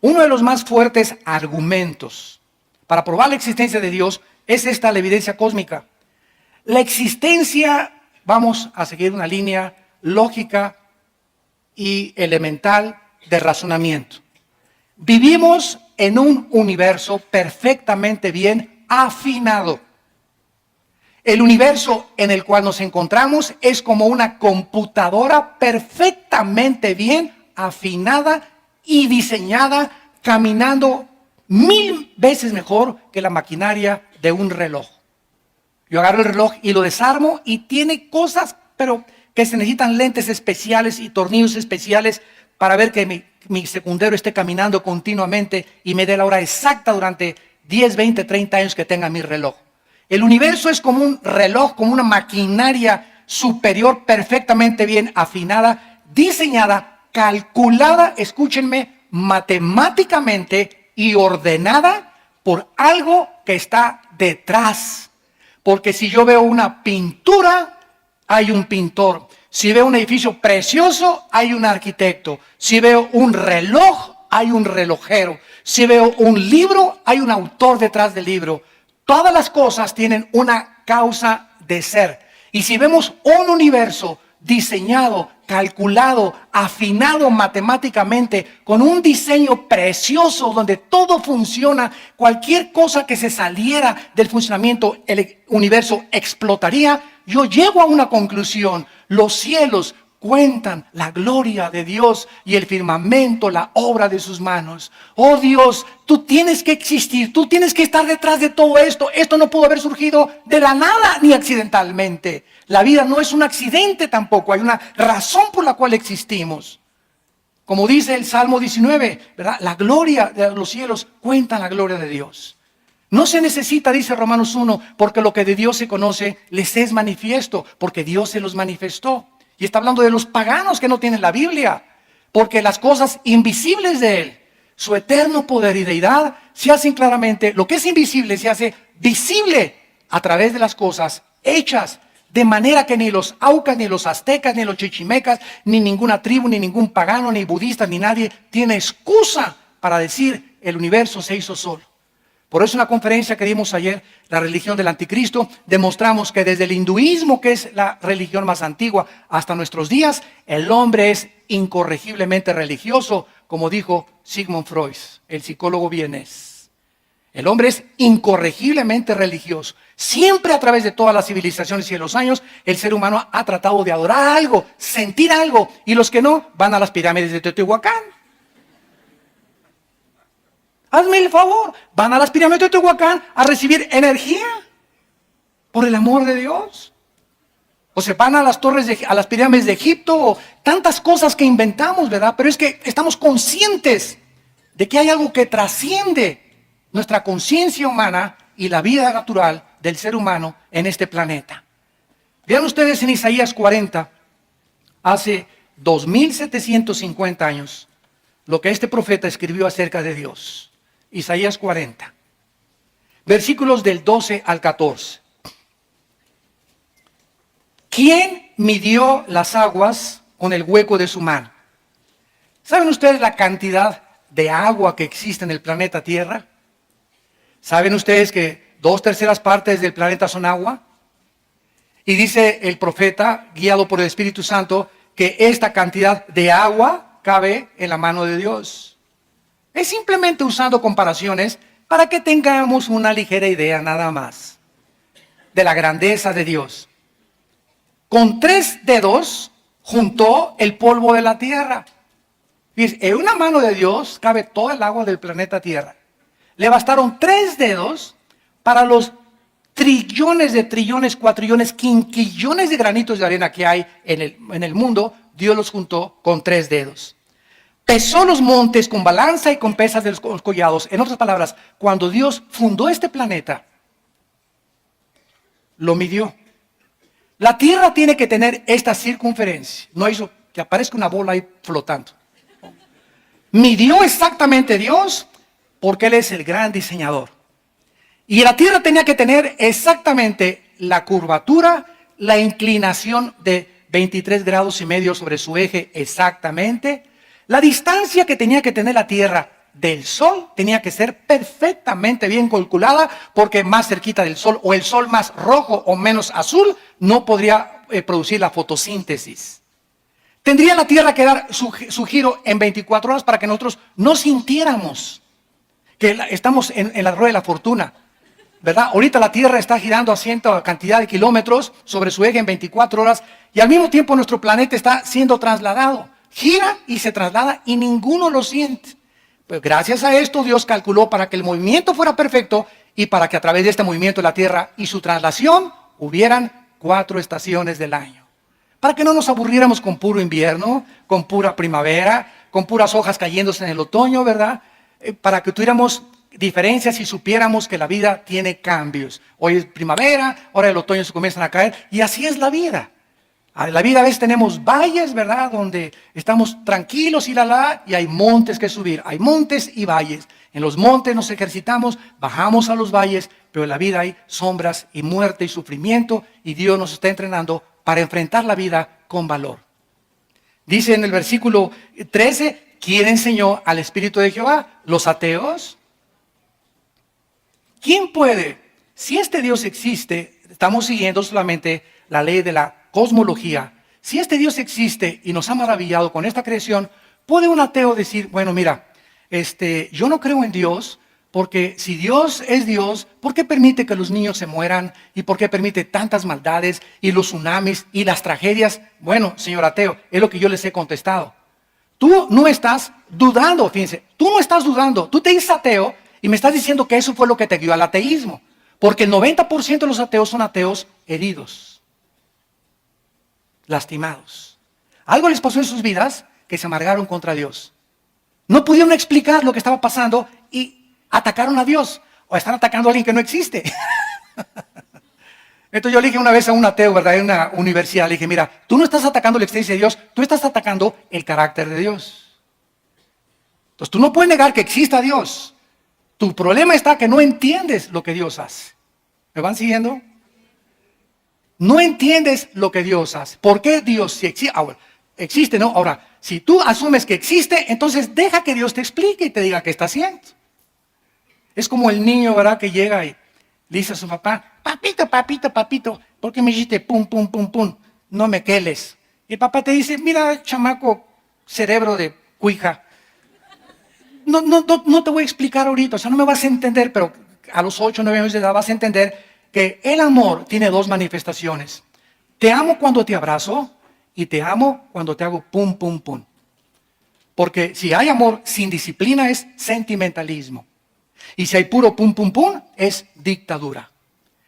Uno de los más fuertes argumentos para probar la existencia de Dios es esta, la evidencia cósmica. La existencia, vamos a seguir una línea lógica y elemental de razonamiento. Vivimos en un universo perfectamente bien afinado. El universo en el cual nos encontramos es como una computadora perfectamente bien afinada y diseñada, caminando 1000 veces mejor que la maquinaria de un reloj. Yo agarro el reloj y lo desarmo y tiene cosas, pero que se necesitan lentes especiales y tornillos especiales para ver que mi secundero esté caminando continuamente y me dé la hora exacta durante 10, 20, 30 años que tenga mi reloj. El universo es como un reloj, como una maquinaria superior perfectamente bien afinada, diseñada, calculada, escúchenme, matemáticamente y ordenada por algo que está detrás. Porque si yo veo una pintura, hay un pintor. Si veo un edificio precioso, hay un arquitecto. Si veo un reloj, hay un relojero. Si veo un libro, hay un autor detrás del libro. Todas las cosas tienen una causa de ser. Y si vemos un universo diseñado, calculado, afinado matemáticamente, con un diseño precioso donde todo funciona. Cualquier cosa que se saliera del funcionamiento, el universo explotaría. Yo llego a una conclusión: los cielos cuentan la gloria de Dios y el firmamento la obra de sus manos. Oh Dios, tú tienes que existir, tú tienes que estar detrás de todo esto. Esto no pudo haber surgido de la nada ni accidentalmente. La vida no es un accidente tampoco, hay una razón por la cual existimos. Como dice el Salmo 19, ¿verdad? La gloria de los cielos cuentan la gloria de Dios. No se necesita, dice Romanos 1, porque lo que de Dios se conoce les es manifiesto, porque Dios se los manifestó. Y está hablando de los paganos que no tienen la Biblia, porque las cosas invisibles de Él, su eterno poder y deidad, se hacen claramente. Lo que es invisible se hace visible a través de las cosas hechas, de manera que ni los aucas, ni los aztecas, ni los chichimecas, ni ninguna tribu, ni ningún pagano, ni budista, ni nadie tiene excusa para decir el universo se hizo solo. Por eso en la conferencia que dimos ayer, la religión del anticristo, demostramos que desde el hinduismo, que es la religión más antigua, hasta nuestros días, el hombre es incorregiblemente religioso, como dijo Sigmund Freud, el psicólogo vienés. El hombre es incorregiblemente religioso. Siempre a través de todas las civilizaciones y de los años, el ser humano ha tratado de adorar algo, sentir algo, y los que no, van a las pirámides de Teotihuacán. Hazme el favor, van a las pirámides de Teotihuacán a recibir energía, por el amor de Dios. O se van a las a las pirámides de Egipto, o tantas cosas que inventamos, ¿verdad? Pero es que estamos conscientes de que hay algo que trasciende nuestra conciencia humana y la vida natural del ser humano en este planeta. Vean ustedes en Isaías 40, hace 2750 años, lo que este profeta escribió acerca de Dios. Isaías 40, versículos del 12 al 14. ¿Quién midió las aguas con el hueco de su mano? ¿Saben ustedes la cantidad de agua que existe en el planeta Tierra? ¿Saben ustedes que 2/3 partes del planeta son agua? Y dice el profeta, guiado por el Espíritu Santo, que esta cantidad de agua cabe en la mano de Dios. Es simplemente usando comparaciones para que tengamos una ligera idea nada más de la grandeza de Dios. Con 3 dedos juntó el polvo de la tierra. Fíjense, en una mano de Dios cabe toda el agua del planeta Tierra. Le bastaron 3 dedos para los trillones de trillones, cuatrillones, quinquillones de granitos de arena que hay en el mundo. Dios los juntó con 3 dedos. Pesó los montes con balanza y con pesas de los collados. En otras palabras, cuando Dios fundó este planeta, lo midió. La tierra tiene que tener esta circunferencia. No hizo que aparezca una bola ahí flotando. Midió exactamente Dios porque Él es el gran diseñador. Y la tierra tenía que tener exactamente la curvatura, la inclinación de 23,5 grados sobre su eje exactamente. La distancia que tenía que tener la tierra del sol tenía que ser perfectamente bien calculada, porque más cerquita del sol o el sol más rojo o menos azul no podría producir la fotosíntesis. Tendría la tierra que dar su giro en 24 horas para que nosotros no sintiéramos que estamos en la rueda de la fortuna, ¿verdad? Ahorita la tierra está girando a cierta cantidad de kilómetros sobre su eje en 24 horas y al mismo tiempo nuestro planeta está siendo trasladado. Gira y se traslada y ninguno lo siente. Pues gracias a esto Dios calculó para que el movimiento fuera perfecto y para que a través de este movimiento de la tierra y su traslación hubieran 4 estaciones del año. Para que no nos aburriéramos con puro invierno, con pura primavera, con puras hojas cayéndose en el otoño, ¿verdad? Para que tuviéramos diferencias y supiéramos que la vida tiene cambios. Hoy es primavera, ahora el otoño se comienzan a caer y así es la vida. En la vida a veces tenemos valles, ¿verdad? Donde estamos tranquilos y y hay montes que subir. Hay montes y valles. En los montes nos ejercitamos, bajamos a los valles, pero en la vida hay sombras y muerte y sufrimiento y Dios nos está entrenando para enfrentar la vida con valor. Dice en el versículo 13, ¿quién enseñó al Espíritu de Jehová? ¿Los ateos? ¿Quién puede? Si este Dios existe, estamos siguiendo solamente la ley de la cosmología. Si este Dios existe y nos ha maravillado con esta creación, ¿puede un ateo decir, bueno, mira, yo no creo en Dios, porque si Dios es Dios, ¿por qué permite que los niños se mueran? ¿Y por qué permite tantas maldades y los tsunamis y las tragedias? Bueno, señor ateo, es lo que yo les he contestado. Tú no estás dudando, fíjense, tú no estás dudando. Tú te dices ateo y me estás diciendo que eso fue lo que te guió al ateísmo. Porque el 90% de los ateos son ateos heridos, lastimados. Algo les pasó en sus vidas que se amargaron contra Dios. No pudieron explicar lo que estaba pasando y atacaron a Dios. O están atacando a alguien que no existe. Entonces yo le dije una vez a un ateo, ¿verdad? En una universidad, le dije, mira, tú no estás atacando la existencia de Dios, tú estás atacando el carácter de Dios. Entonces tú no puedes negar que exista Dios. Tu problema está que no entiendes lo que Dios hace. ¿Me van siguiendo? No entiendes lo que Dios hace. ¿Por qué Dios si existe? Ahora, existe, ¿no? Ahora, si tú asumes que existe, entonces deja que Dios te explique y te diga qué está haciendo. Es como el niño, ¿verdad? Que llega y le dice a su papá, papito, papito, papito, ¿por qué me dijiste pum, pum, pum, pum? No me queles. Y el papá te dice, mira, chamaco, cerebro de cuija, no te voy a explicar ahorita, o sea, no me vas a entender, pero a los 8 o 9 años de edad vas a entender que el amor tiene dos manifestaciones. Te amo cuando te abrazo y te amo cuando te hago pum, pum, pum. Porque si hay amor sin disciplina es sentimentalismo. Y si hay puro pum, pum, pum, es dictadura.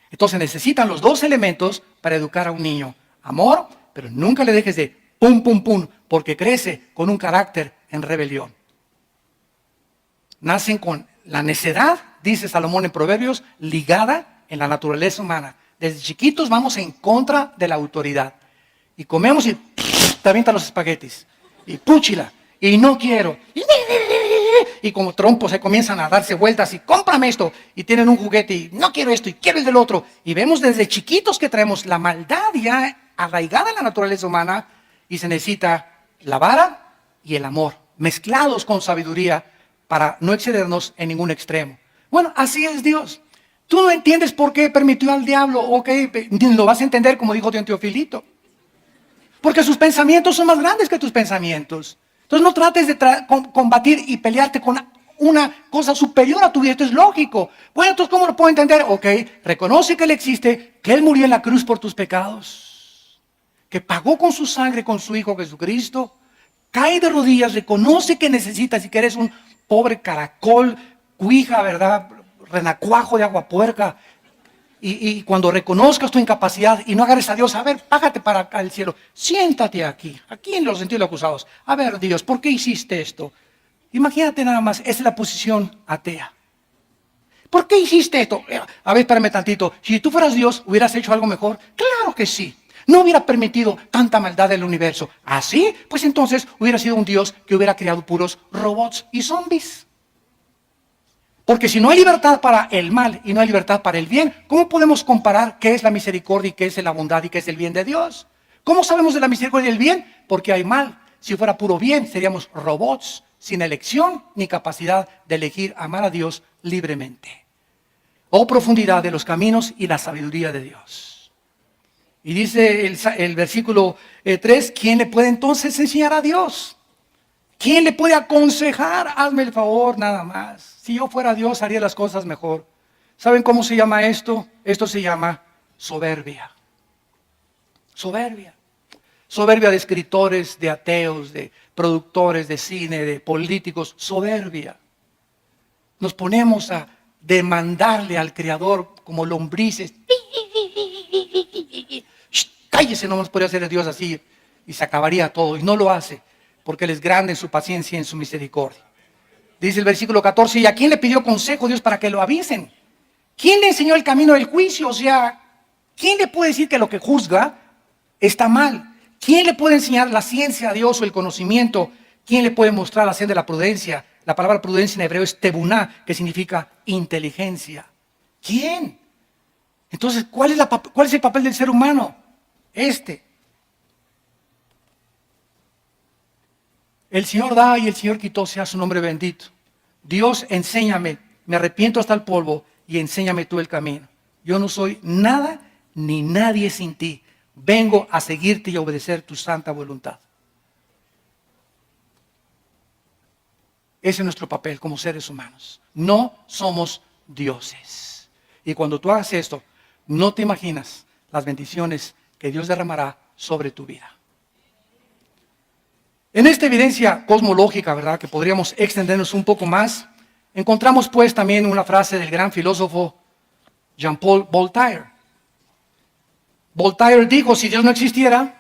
Entonces necesitan los dos elementos para educar a un niño. Amor, pero nunca le dejes de pum, pum, pum, porque crece con un carácter en rebelión. Nacen con la necedad, dice Salomón en Proverbios, ligada en la naturaleza humana. Desde chiquitos vamos en contra de la autoridad. Y comemos y te avientan los espaguetis. Y púchila. Y no quiero. Y como trompos se comienzan a darse vueltas y cómprame esto. Y tienen un juguete y no quiero esto y quiero el del otro. Y vemos desde chiquitos que traemos la maldad ya arraigada en la naturaleza humana. Y se necesita la vara y el amor, mezclados con sabiduría para no excedernos en ningún extremo. Bueno, así es Dios. Tú no entiendes por qué permitió al diablo. Ok, lo vas a entender como dijo Don Teofilito. Porque sus pensamientos son más grandes que tus pensamientos. Entonces no trates de combatir y pelearte con una cosa superior a tu vida. Esto es lógico. Bueno, entonces ¿cómo lo puedo entender? Ok, reconoce que Él existe, que Él murió en la cruz por tus pecados, que pagó con su sangre, con su Hijo Jesucristo. Cae de rodillas, reconoce que necesitas y que eres un pobre caracol, cuija, ¿verdad? Renacuajo de agua puerca. Y cuando reconozcas tu incapacidad y no agarres a Dios, a ver, págate para acá al cielo, siéntate aquí en los sentidos acusados. A ver, Dios, ¿por qué hiciste esto? Imagínate nada más, esa es la posición atea. ¿Por qué hiciste esto? A ver, espérame tantito. Si tú fueras Dios, ¿hubieras hecho algo mejor? Claro que sí. No hubiera permitido tanta maldad del universo. ¿Ah, sí? Pues entonces hubiera sido un Dios que hubiera creado puros robots y zombies. Porque si no hay libertad para el mal y no hay libertad para el bien, ¿cómo podemos comparar qué es la misericordia y qué es la bondad y qué es el bien de Dios? ¿Cómo sabemos de la misericordia y el bien? Porque hay mal. Si fuera puro bien, seríamos robots sin elección ni capacidad de elegir amar a Dios libremente. Oh, profundidad de los caminos y la sabiduría de Dios. Y dice el versículo 3, ¿quién le puede entonces enseñar a Dios? ¿Quién le puede aconsejar? Hazme el favor nada más. Si yo fuera Dios, haría las cosas mejor. ¿Saben cómo se llama esto? Esto se llama soberbia. Soberbia. Soberbia de escritores, de ateos, de productores de cine, de políticos. Soberbia. Nos ponemos a demandarle al Creador como lombrices. Cállese, no nos podría hacer Dios así y se acabaría todo. Y no lo hace porque Él es grande en su paciencia y en su misericordia. Dice el versículo 14, ¿y a quién le pidió consejo Dios para que lo avisen? ¿Quién le enseñó el camino del juicio? O sea, ¿quién le puede decir que lo que juzga está mal? ¿Quién le puede enseñar la ciencia a Dios o el conocimiento? ¿Quién le puede mostrar la senda de la prudencia? La palabra prudencia en hebreo es tebuná, que significa inteligencia. ¿Quién? Entonces, ¿cuál es el papel del ser humano? El Señor da y el Señor quitó, sea su nombre bendito. Dios, enséñame, me arrepiento hasta el polvo y enséñame tú el camino. Yo no soy nada ni nadie sin ti. Vengo a seguirte y a obedecer tu santa voluntad. Ese es nuestro papel como seres humanos. No somos dioses. Y cuando tú hagas esto, no te imaginas las bendiciones que Dios derramará sobre tu vida. En esta evidencia cosmológica, ¿verdad?, que podríamos extendernos un poco más, encontramos pues también una frase del gran filósofo Jean-Paul Voltaire. Voltaire dijo, si Dios no existiera,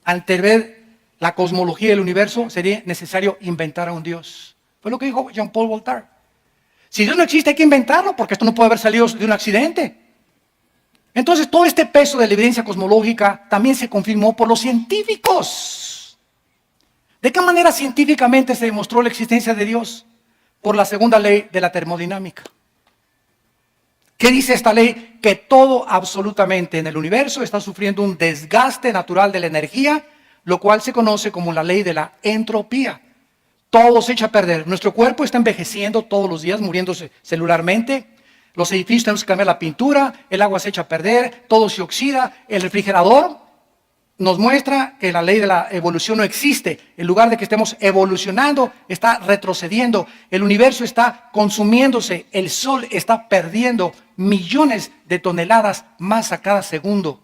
ante ver la cosmología del universo, sería necesario inventar a un Dios. Fue lo que dijo Jean-Paul Voltaire. Si Dios no existe, hay que inventarlo, porque esto no puede haber salido de un accidente. Entonces, todo este peso de la evidencia cosmológica también se confirmó por los científicos. ¿De qué manera científicamente se demostró la existencia de Dios? Por la segunda ley de la termodinámica. ¿Qué dice esta ley? Que todo absolutamente en el universo está sufriendo un desgaste natural de la energía, lo cual se conoce como la ley de la entropía. Todo se echa a perder. Nuestro cuerpo está envejeciendo todos los días, muriéndose celularmente. Los edificios tenemos que cambiar la pintura, el agua se echa a perder, todo se oxida. El refrigerador nos muestra que la ley de la evolución no existe. En lugar de que estemos evolucionando, está retrocediendo. El universo está consumiéndose. El sol está perdiendo millones de toneladas más a cada segundo.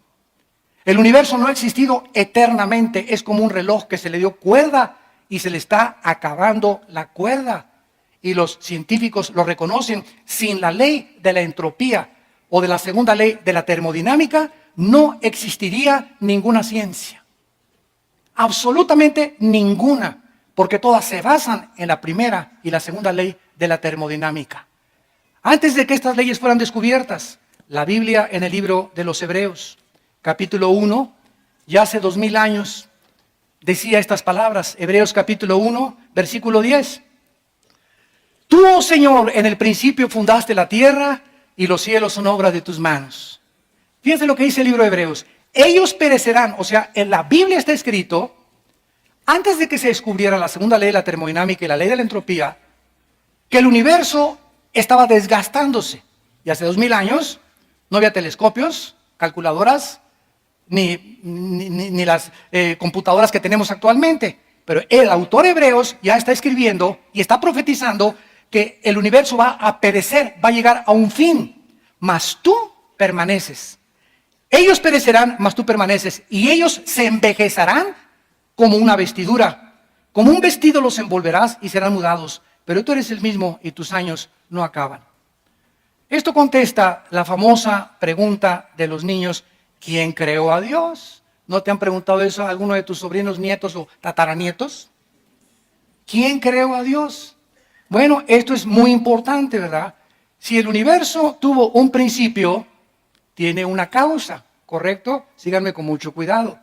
El universo no ha existido eternamente. Es como un reloj que se le dio cuerda y se le está acabando la cuerda. Y los científicos lo reconocen. Sin la ley de la entropía o de la segunda ley de la termodinámica, no existiría ninguna ciencia. Absolutamente ninguna. Porque todas se basan en la primera y la segunda ley de la termodinámica. Antes de que estas leyes fueran descubiertas, la Biblia en el libro de los Hebreos, capítulo 1, ya hace 2000 años, decía estas palabras. Hebreos capítulo 1, versículo 10. Tú, oh Señor, en el principio fundaste la tierra y los cielos son obra de tus manos. Fíjense lo que dice el libro de Hebreos. Ellos perecerán, o sea, en la Biblia está escrito, antes de que se descubriera la segunda ley de la termodinámica y la ley de la entropía, que el universo estaba desgastándose. Y hace 2000 años no había telescopios, calculadoras, ni las computadoras que tenemos actualmente. Pero el autor Hebreos ya está escribiendo y está profetizando que el universo va a perecer, va a llegar a un fin, mas tú permaneces. Ellos perecerán, mas tú permaneces, y ellos se envejecerán como una vestidura. Como un vestido los envolverás y serán mudados, pero tú eres el mismo y tus años no acaban. Esto contesta la famosa pregunta de los niños: ¿quién creó a Dios? ¿No te han preguntado eso a alguno de tus sobrinos, nietos o tataranietos? ¿Quién creó a Dios? Bueno, esto es muy importante, ¿verdad? Si el universo tuvo un principio, tiene una causa, ¿correcto? Síganme con mucho cuidado.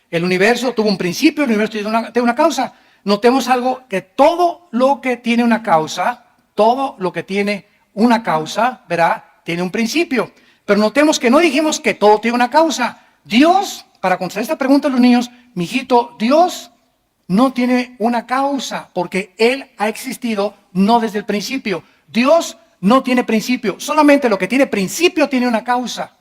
El universo tuvo un principio, el universo tiene una causa. Notemos algo, que todo lo que tiene una causa, ¿verdad?, tiene un principio. Pero notemos que no dijimos que todo tiene una causa. Dios, para contestar esta pregunta a los niños, mijito, Dios no tiene una causa, porque Él ha existido no desde el principio. Dios no tiene principio, solamente lo que tiene principio tiene una causa.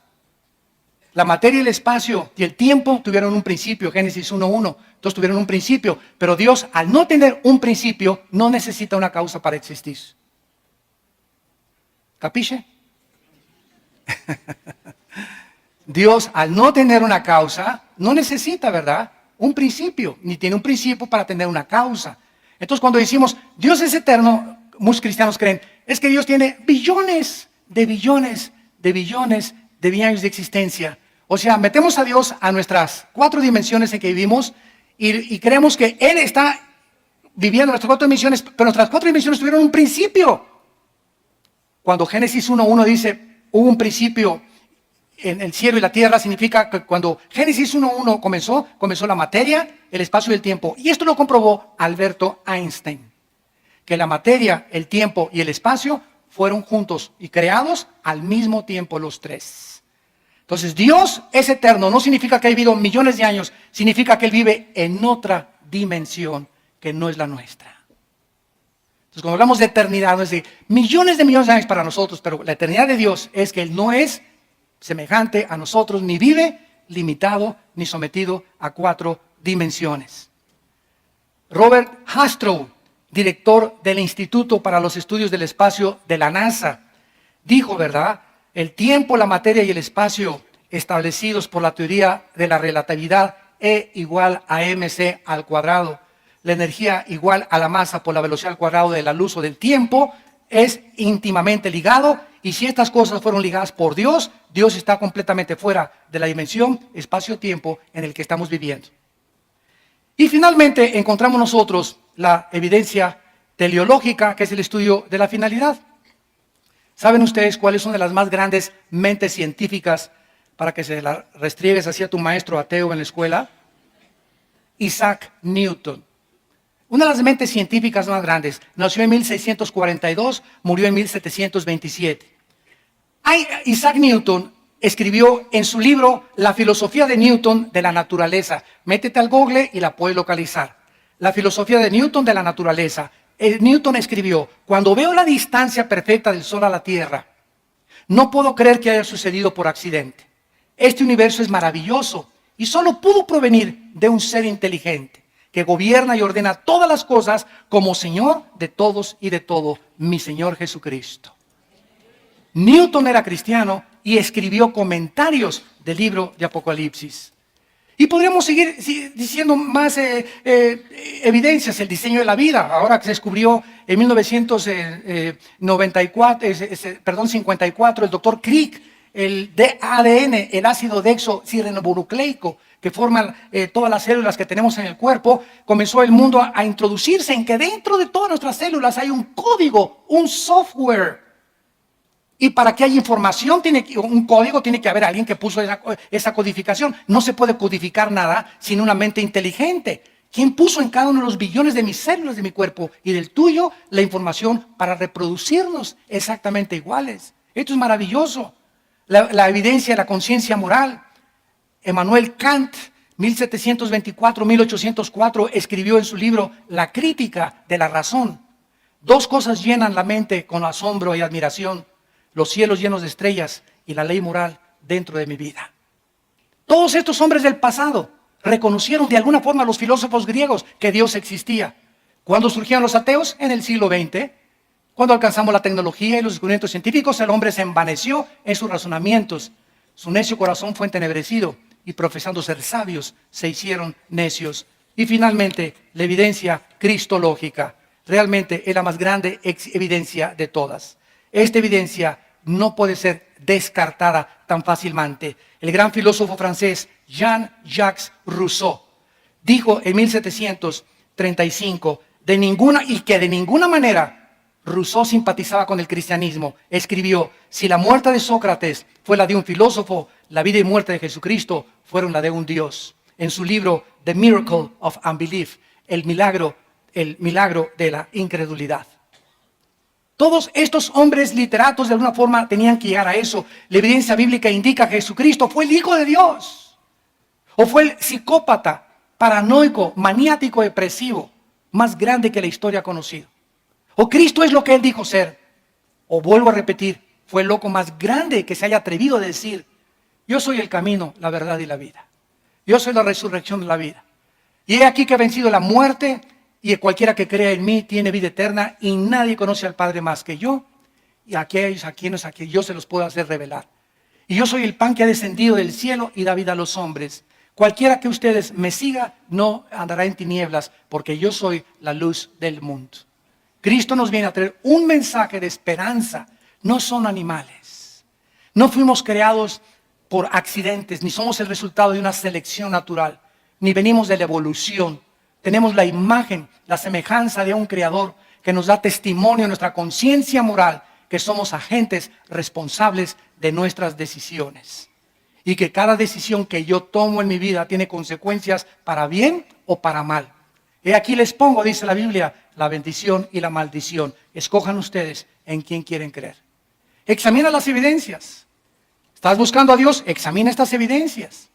La materia, el espacio y el tiempo tuvieron un principio, Génesis 1:1, entonces tuvieron un principio, pero Dios, al no tener un principio, no necesita una causa para existir. ¿Capiche? Dios, al no tener una causa, no necesita, ¿verdad?, un principio, ni tiene un principio para tener una causa. Entonces, cuando decimos Dios es eterno, muchos cristianos creen, es que Dios tiene billones de años de existencia. O sea, metemos a Dios a nuestras 4 dimensiones en que vivimos y creemos que Él está viviendo nuestras 4 dimensiones, pero nuestras 4 dimensiones tuvieron un principio. Cuando Génesis 1:1 dice, hubo un principio en el cielo y la tierra, significa que cuando Génesis 1:1 comenzó la materia, el espacio y el tiempo. Y esto lo comprobó Alberto Einstein, que la materia, el tiempo y el espacio fueron juntos y creados al mismo tiempo los tres. Entonces, Dios es eterno, no significa que ha vivido millones de años, significa que Él vive en otra dimensión que no es la nuestra. Entonces, cuando hablamos de eternidad, no es de millones de años para nosotros, pero la eternidad de Dios es que Él no es semejante a nosotros, ni vive limitado ni sometido a 4 dimensiones. Robert Hastrow, director del Instituto para los Estudios del Espacio de la NASA, dijo, ¿verdad? El tiempo, la materia y el espacio establecidos por la teoría de la relatividad E igual a mc al cuadrado, la energía igual a la masa por la velocidad al cuadrado de la luz o del tiempo, es íntimamente ligado, y si estas cosas fueron ligadas por Dios, Dios está completamente fuera de la dimensión espacio-tiempo en el que estamos viviendo. Y finalmente encontramos nosotros la evidencia teleológica, que es el estudio de la finalidad. ¿Saben ustedes cuáles son de las más grandes mentes científicas para que se la restriegues hacia tu maestro ateo en la escuela? Isaac Newton. Una de las mentes científicas más grandes. Nació en 1642, murió en 1727. Isaac Newton escribió en su libro La filosofía de Newton de la naturaleza. Métete al Google y la puedes localizar. La filosofía de Newton de la naturaleza. Newton escribió, cuando veo la distancia perfecta del Sol a la Tierra, no puedo creer que haya sucedido por accidente. Este universo es maravilloso y solo pudo provenir de un ser inteligente que gobierna y ordena todas las cosas como Señor de todos y de todo, mi Señor Jesucristo. Newton era cristiano y escribió comentarios del libro de Apocalipsis. Y podríamos seguir diciendo más evidencias, el diseño de la vida. Ahora que se descubrió en 1954, el doctor Crick, el ADN, el ácido desoxirribonucleico, que forman todas las células que tenemos en el cuerpo, comenzó el mundo a introducirse en que dentro de todas nuestras células hay un código, un software. Y para que haya información, un código, tiene que haber alguien que puso esa codificación. No se puede codificar nada sin una mente inteligente. ¿Quién puso en cada uno de los billones de mis células de mi cuerpo y del tuyo la información para reproducirnos exactamente iguales? Esto es maravilloso. La evidencia de la conciencia moral. Emmanuel Kant, 1724-1804, escribió en su libro La crítica de la razón. 2 cosas llenan la mente con asombro y admiración: los cielos llenos de estrellas y la ley moral dentro de mi vida. Todos estos hombres del pasado reconocieron de alguna forma a los filósofos griegos que Dios existía. ¿Cuándo surgieron los ateos? En el siglo XX. Cuando alcanzamos la tecnología y los descubrimientos científicos, el hombre se envaneció en sus razonamientos. Su necio corazón fue entenebrecido y profesando ser sabios, se hicieron necios. Y finalmente, la evidencia cristológica. Realmente es la más grande evidencia de todas. Esta evidencia no puede ser descartada tan fácilmente. El gran filósofo francés Jean-Jacques Rousseau dijo en 1735 de ninguna manera Rousseau simpatizaba con el cristianismo. Escribió: si la muerte de Sócrates fue la de un filósofo, la vida y muerte de Jesucristo fueron la de un Dios. En su libro The Miracle of Unbelief, el milagro de la incredulidad. Todos estos hombres literatos de alguna forma tenían que llegar a eso. La evidencia bíblica indica que Jesucristo fue el Hijo de Dios. O fue el psicópata, paranoico, maniático, depresivo, más grande que la historia ha conocido. O Cristo es lo que Él dijo ser. O vuelvo a repetir, fue el loco más grande que se haya atrevido a decir: yo soy el camino, la verdad y la vida. Yo soy la resurrección de la vida. Y he aquí que he vencido la muerte, y cualquiera que crea en mí tiene vida eterna, y nadie conoce al Padre más que yo, y aquellos a quienes yo se los puedo hacer revelar. Y yo soy el pan que ha descendido del cielo y da vida a los hombres. Cualquiera que ustedes me siga no andará en tinieblas, porque yo soy la luz del mundo. Cristo nos viene a traer un mensaje de esperanza. No son animales. No fuimos creados por accidentes, ni somos el resultado de una selección natural, ni venimos de la evolución. Tenemos la imagen, la semejanza de un creador que nos da testimonio en nuestra conciencia moral que somos agentes responsables de nuestras decisiones. Y que cada decisión que yo tomo en mi vida tiene consecuencias para bien o para mal. He aquí les pongo, dice la Biblia, la bendición y la maldición. Escojan ustedes en quién quieren creer. Examina las evidencias. ¿Estás buscando a Dios? Examina estas evidencias.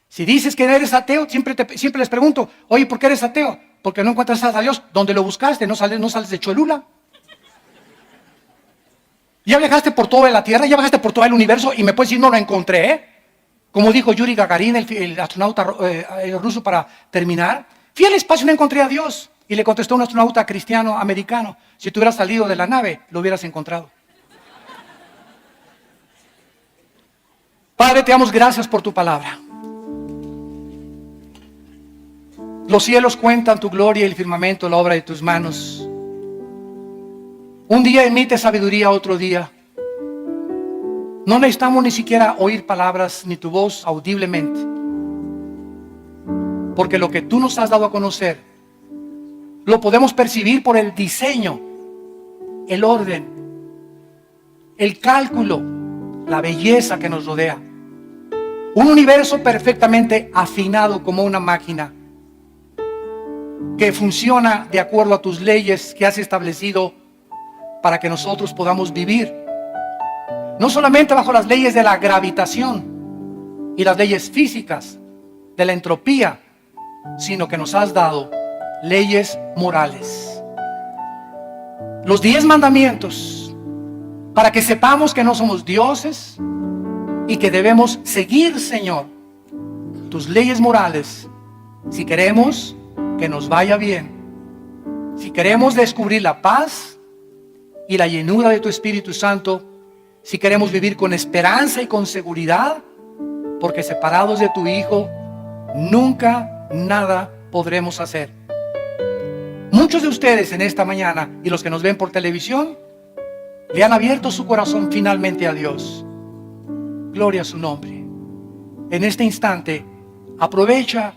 Si dices que eres ateo, siempre les pregunto: oye, ¿por qué eres ateo? Porque no encuentras a Dios. ¿Dónde lo buscaste? ¿No sales de Cholula? Ya viajaste por toda la tierra, ya viajaste por todo el universo y me puedes decir: no lo encontré, ¿eh? Como dijo Yuri Gagarin, el astronauta ruso, para terminar, fui al espacio y no encontré a Dios. Y le contestó un astronauta cristiano americano: si tú hubieras salido de la nave, lo hubieras encontrado. Padre, te damos gracias por tu palabra. Los cielos cuentan tu gloria y el firmamento la obra de tus manos. Un día emite sabiduría, otro día. No necesitamos ni siquiera oír palabras ni tu voz audiblemente, porque lo que tú nos has dado a conocer lo podemos percibir por el diseño, el orden, el cálculo, la belleza que nos rodea. Un universo perfectamente afinado como una máquina que funciona de acuerdo a tus leyes que has establecido para que nosotros podamos vivir. No solamente bajo las leyes de la gravitación y las leyes físicas de la entropía, sino que nos has dado leyes morales. Los 10 mandamientos, para que sepamos que no somos dioses y que debemos seguir, Señor, tus leyes morales si queremos que nos vaya bien, si queremos descubrir la paz y la llenura de tu Espíritu Santo, si queremos vivir con esperanza y con seguridad, porque separados de tu Hijo nunca nada podremos hacer. Muchos de ustedes en esta mañana y los que nos ven por televisión le han abierto su corazón finalmente a Dios. Gloria a su nombre. En este instante aprovecha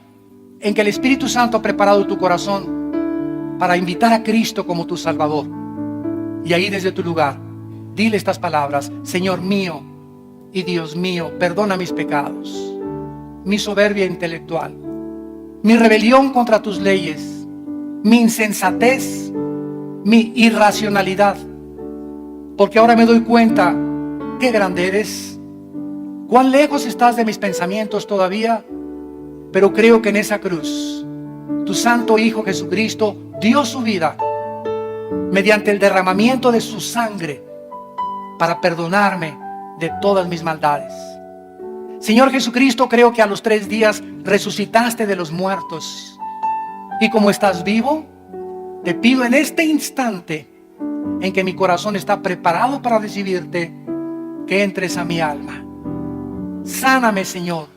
en que el Espíritu Santo ha preparado tu corazón para invitar a Cristo como tu Salvador. Y ahí desde tu lugar dile estas palabras: Señor mío y Dios mío, perdona mis pecados, mi soberbia intelectual, mi rebelión contra tus leyes, mi insensatez, mi irracionalidad, porque ahora me doy cuenta qué grande eres, cuán lejos estás de mis pensamientos todavía, pero creo que en esa cruz tu santo Hijo Jesucristo dio su vida mediante el derramamiento de su sangre para perdonarme de todas mis maldades. Señor Jesucristo, creo que a los 3 días resucitaste de los muertos, y como estás vivo, te pido en este instante en que mi corazón está preparado para recibirte, que entres a mi alma. Sáname, Señor,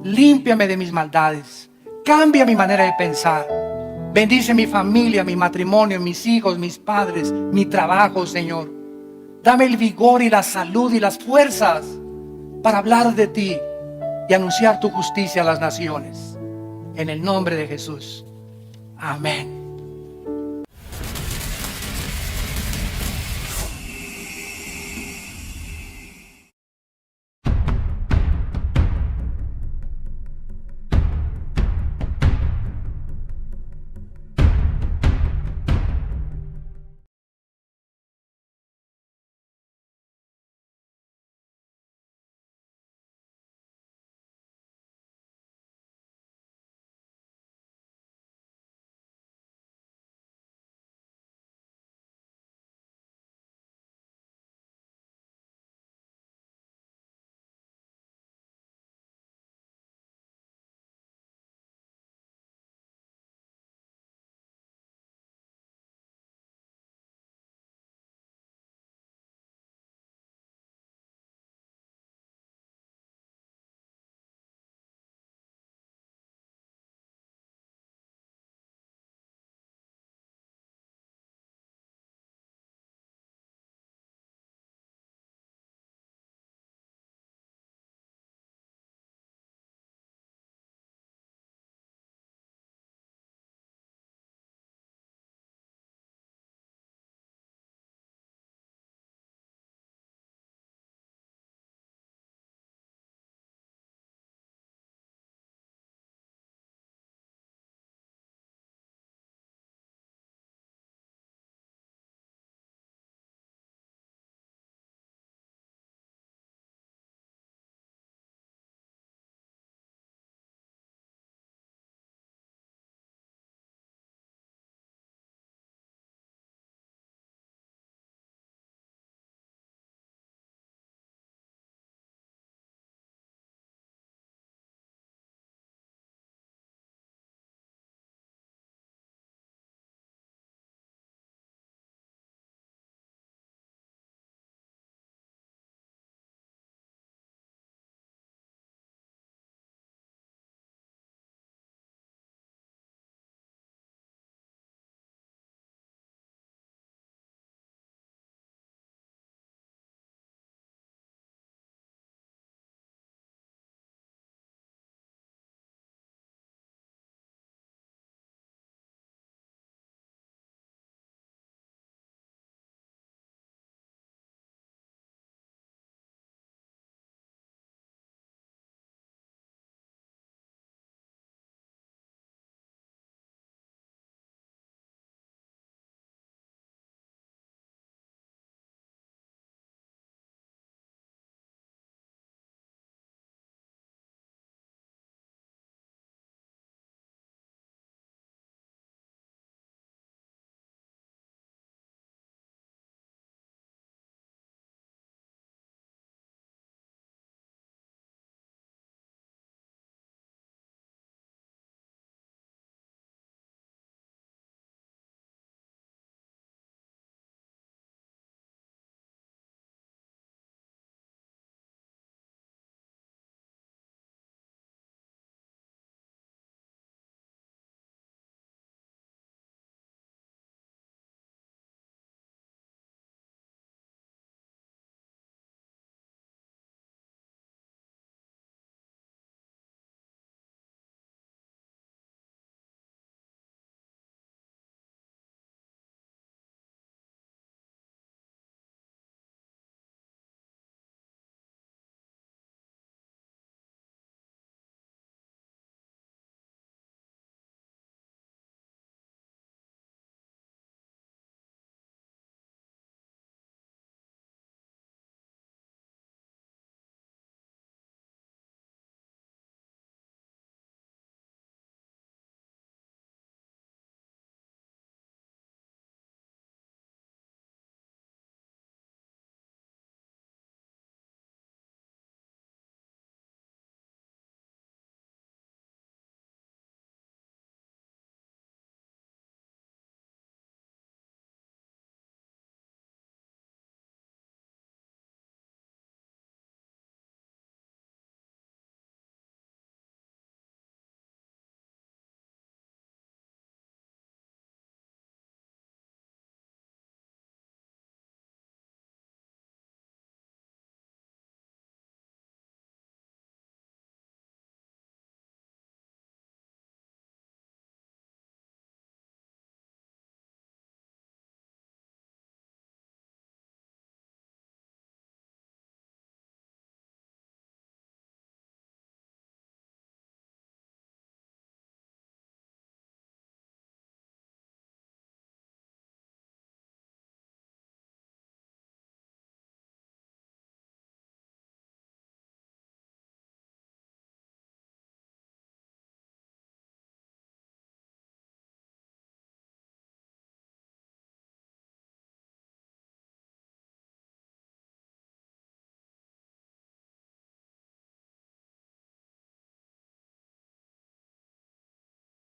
límpiame de mis maldades, cambia mi manera de pensar, bendice mi familia, mi matrimonio, mis hijos, mis padres, mi trabajo, Señor. Dame el vigor y la salud y las fuerzas para hablar de ti y anunciar tu justicia a las naciones. En el nombre de Jesús. Amén.